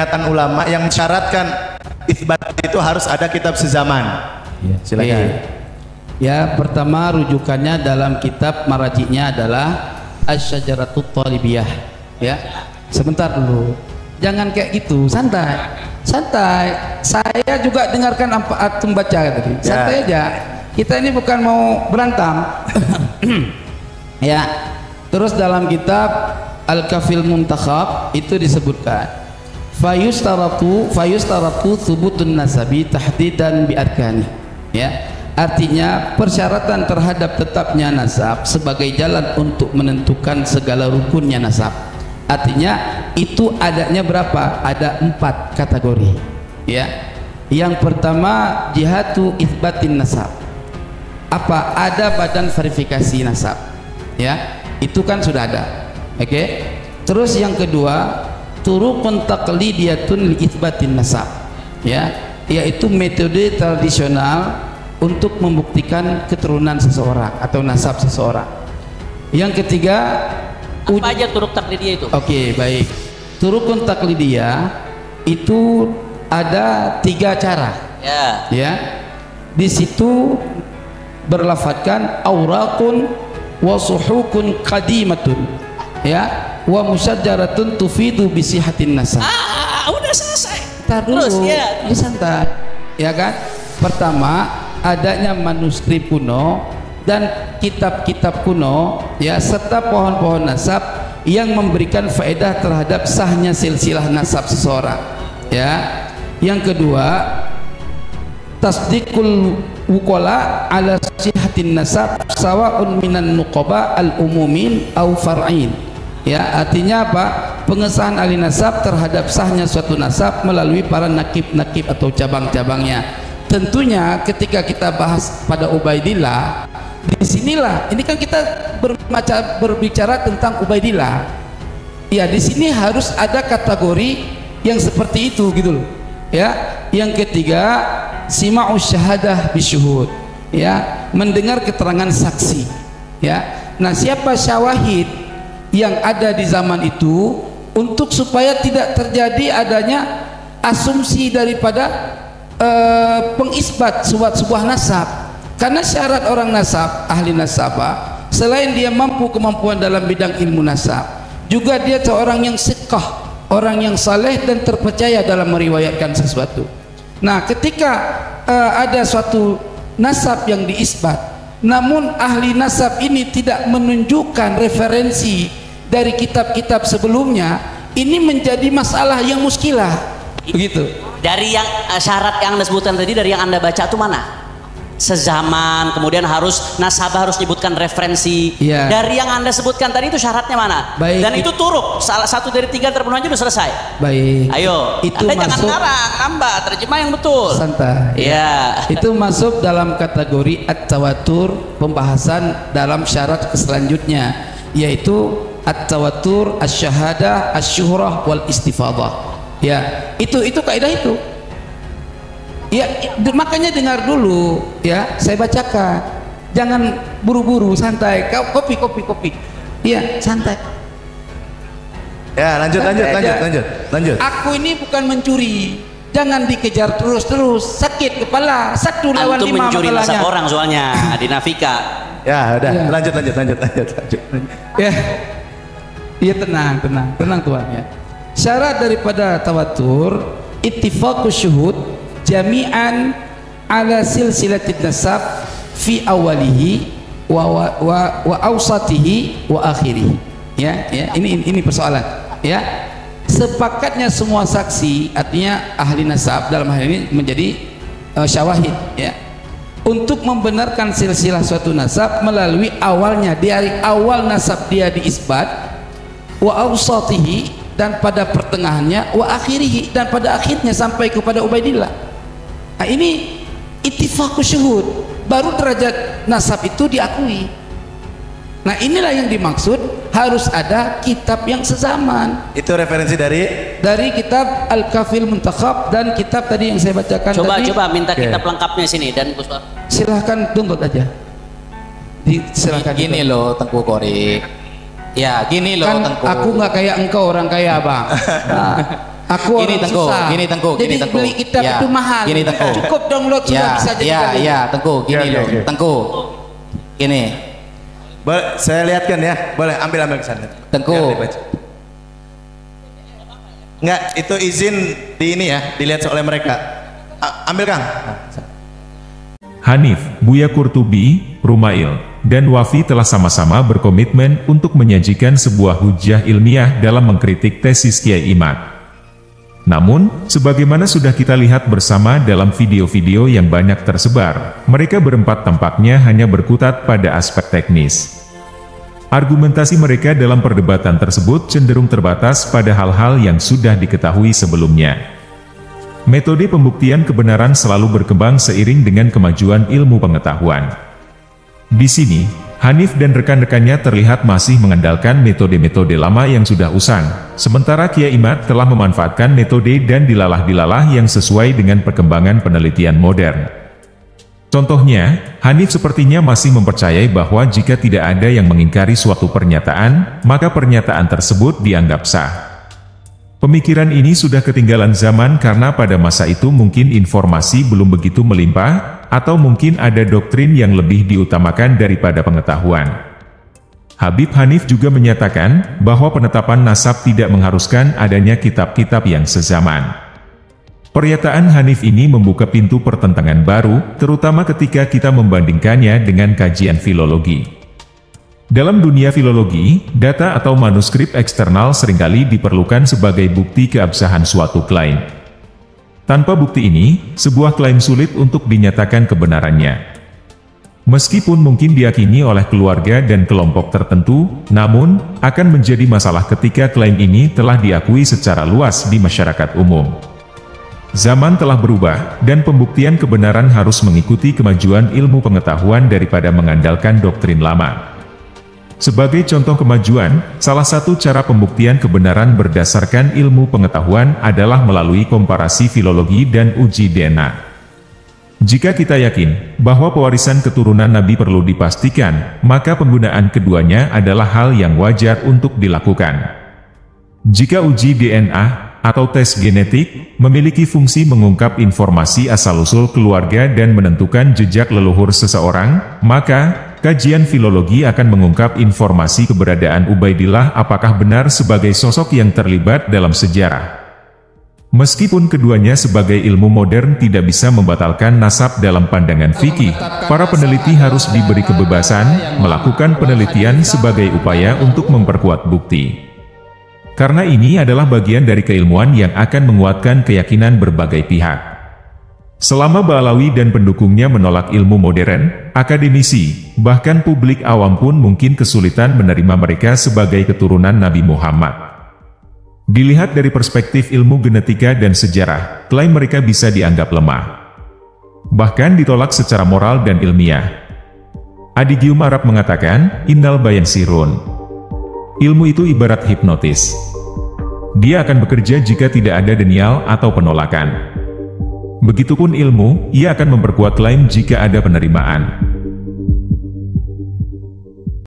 pernyataan ulama yang mensyaratkan isbat itu harus ada kitab sezaman. Ya, silakan. Ya, pertama rujukannya dalam kitab marajiknya adalah Asy-Syajaratut Thalibiyah. Ya, sebentar dulu, jangan kayak gitu, santai, santai. Saya juga dengarkan apa antum baca tadi, santai aja. Kita ini bukan mau berantem. Ya, terus dalam kitab Al-Kafil Muntakhab itu disebutkan fayustaratu thubutun nasabi tahdidan bi arkani. Ya, artinya persyaratan terhadap tetapnya nasab sebagai jalan untuk menentukan segala rukunnya nasab. Artinya itu adanya berapa? Ada 4 kategori. Ya, yang pertama jihatu itsbatin nasab. Apa? Ada badan verifikasi nasab. Ya, itu kan sudah ada. Oke. Terus yang kedua turuqun taqlidiyatun li itsbatin nasab. Ya, yaitu metode tradisional untuk membuktikan keturunan seseorang atau nasab seseorang. Yang ketiga, apa aja turuk taklidiyah itu? Oke, baik. Turukun taklidiyah itu ada 3 cara. Ya. Ya. Di situ berlafadzkan aurakun wa suhukun qadimatun. Ya, wa musajjaratun tufidu bisihatin nasab. Udah selesai. Ntar dulu. Terus ya. Ini santai. Ya kan? Pertama, adanya manuskrip kuno dan kitab-kitab kuno, ya, serta pohon-pohon nasab yang memberikan faedah terhadap sahnya silsilah nasab seseorang. Ya. Yang kedua, tasdiqul wukola ala sihatin nasab sawa'un minan nuqaba al-umumin au far'in. Ya, artinya apa? Pengesahan ahli nasab terhadap sahnya suatu nasab melalui para nakib-nakib atau cabang-cabangnya. Tentunya ketika kita bahas pada Ubaidillah, disinilah, ini kan kita berbicara tentang Ubaidillah. Ya, di sini harus ada kategori yang seperti itu gitu loh. Ya, yang ketiga sima'us syahadah bisyuhud. Ya, mendengar keterangan saksi. Ya. Nah, siapa syawahid yang ada di zaman itu untuk supaya tidak terjadi adanya asumsi daripada pengisbat sebuah nasab. Karena syarat orang nasab, ahli nasabah, selain dia mampu kemampuan dalam bidang ilmu nasab, juga dia seorang yang siqah, orang yang saleh dan terpercaya dalam meriwayatkan sesuatu. Nah, ketika ada suatu nasab yang diisbat, namun ahli nasab ini tidak menunjukkan referensi dari kitab-kitab sebelumnya, ini menjadi masalah yang muskilah. Begitu. Dari yang syarat yang Anda sebutkan tadi, dari yang Anda baca itu mana? Sezaman, kemudian harus nasabah harus menyebutkan referensi. Ya. Dari yang Anda sebutkan tadi itu syaratnya mana? Baik. Dan itu turuk, salah satu dari 3 terpenuhi aja udah selesai. Baik. Ayo, itu Anda jangan masuk, ngarang, nambah, terjemah yang betul. santai. Ya. Itu masuk dalam kategori at-tawatur, pembahasan dalam syarat selanjutnya, yaitu at-tawatur, asy-syahadah, asy-syuhrah wal istifadah. Ya, itu kaidah itu. Ya, makanya dengar dulu, ya, saya bacakan. Jangan buru-buru, santai. Kopi. Iya, santai. Ya, lanjut. Ah. Aku ini bukan mencuri. Jangan dikejar terus, sakit kepala. 1 lawan 5 Antum mencuri masalahnya. nasab orang soalnya di Nafika. Ya, udah. Ya. Lanjut. Ya, iya, tenang Tuhan, ya. Syarat daripada tawatur ittifaqus syuhud jami'an ala silsilatin nasab fi awalihi wa awsatihi wa akhirih. Ya, ini persoalan. Ya, sepakatnya semua saksi, artinya ahli nasab dalam hal ini menjadi syawahid, ya, untuk membenarkan silsilah suatu nasab melalui awalnya, dari awal nasab dia diisbat, wa awsatihi, dan pada pertengahannya, wa akhirihi, dan pada akhirnya sampai kepada Ubaidillah. Nah, ini ittifaqus syuhud, baru derajat nasab itu diakui. Nah, inilah yang dimaksud harus ada kitab yang sezaman. Itu referensi dari kitab Al-Kafil Muntakhab dan kitab tadi yang saya bacakan tadi. Coba minta kitab lengkapnya sini dan silahkan tuntut aja. Silahkan. Gini loh Tengku Kori. Ya, gini loh Kan Tengku. aku nggak kayak engkau orang kaya, Bang. Nah, Aku Gini orang Tengku, susah. gini Tengku, Jadi gini Tengku. beli kitab Ya, itu mahal. Gini Tengku. Cukup download sudah bisa jadi kali. Ya, Tengku, gini Ya, loh. ya. Tengku. Gini. Boleh saya lihatkan ya? Boleh ambil ke sana. Tengku. Biar dibaca. Enggak, itu izin di ini ya, dilihat oleh mereka. Ambil Kang. Hanif, Buya Qurtubi, Rumail, dan Wafi telah sama-sama berkomitmen untuk menyajikan sebuah hujah ilmiah dalam mengkritik tesis Kiai Imad. Namun, sebagaimana sudah kita lihat bersama dalam video-video yang banyak tersebar, mereka berempat tampaknya hanya berkutat pada aspek teknis. Argumentasi mereka dalam perdebatan tersebut cenderung terbatas pada hal-hal yang sudah diketahui sebelumnya. Metode pembuktian kebenaran selalu berkembang seiring dengan kemajuan ilmu pengetahuan. Di sini, Hanif dan rekan-rekannya terlihat masih mengandalkan metode-metode lama yang sudah usang, sementara Kiai Imad telah memanfaatkan metode dan dilalah-dilalah yang sesuai dengan perkembangan penelitian modern. Contohnya, Hanif sepertinya masih mempercayai bahwa jika tidak ada yang mengingkari suatu pernyataan, maka pernyataan tersebut dianggap sah. Pemikiran ini sudah ketinggalan zaman karena pada masa itu mungkin informasi belum begitu melimpah, atau mungkin ada doktrin yang lebih diutamakan daripada pengetahuan. Habib Hanif juga menyatakan bahwa penetapan nasab tidak mengharuskan adanya kitab-kitab yang sezaman. Pernyataan Hanif ini membuka pintu pertentangan baru, terutama ketika kita membandingkannya dengan kajian filologi. Dalam dunia filologi, data atau manuskrip eksternal seringkali diperlukan sebagai bukti keabsahan suatu klaim. Tanpa bukti ini, sebuah klaim sulit untuk dinyatakan kebenarannya. Meskipun mungkin diyakini oleh keluarga dan kelompok tertentu, namun, akan menjadi masalah ketika klaim ini telah diakui secara luas di masyarakat umum. Zaman telah berubah, dan pembuktian kebenaran harus mengikuti kemajuan ilmu pengetahuan daripada mengandalkan doktrin lama. Sebagai contoh kemajuan, salah satu cara pembuktian kebenaran berdasarkan ilmu pengetahuan adalah melalui komparasi filologi dan uji DNA. Jika kita yakin bahwa pewarisan keturunan Nabi perlu dipastikan, maka penggunaan keduanya adalah hal yang wajar untuk dilakukan. Jika uji DNA atau tes genetik memiliki fungsi mengungkap informasi asal-usul keluarga dan menentukan jejak leluhur seseorang, maka kajian filologi akan mengungkap informasi keberadaan Ubaidillah apakah benar sebagai sosok yang terlibat dalam sejarah. Meskipun keduanya sebagai ilmu modern tidak bisa membatalkan nasab dalam pandangan fikih, para peneliti harus diberi kebebasan melakukan penelitian sebagai upaya untuk memperkuat bukti. Karena ini adalah bagian dari keilmuan yang akan menguatkan keyakinan berbagai pihak. Selama Ba'alawi dan pendukungnya menolak ilmu modern, akademisi, bahkan publik awam pun mungkin kesulitan menerima mereka sebagai keturunan Nabi Muhammad. Dilihat dari perspektif ilmu genetika dan sejarah, klaim mereka bisa dianggap lemah. Bahkan ditolak secara moral dan ilmiah. Adi Gyum Arab mengatakan, Innal bayan sirun. Ilmu itu ibarat hipnotis. Dia akan bekerja jika tidak ada denial atau penolakan. Begitupun ilmu, ia akan memperkuat klaim jika ada penerimaan.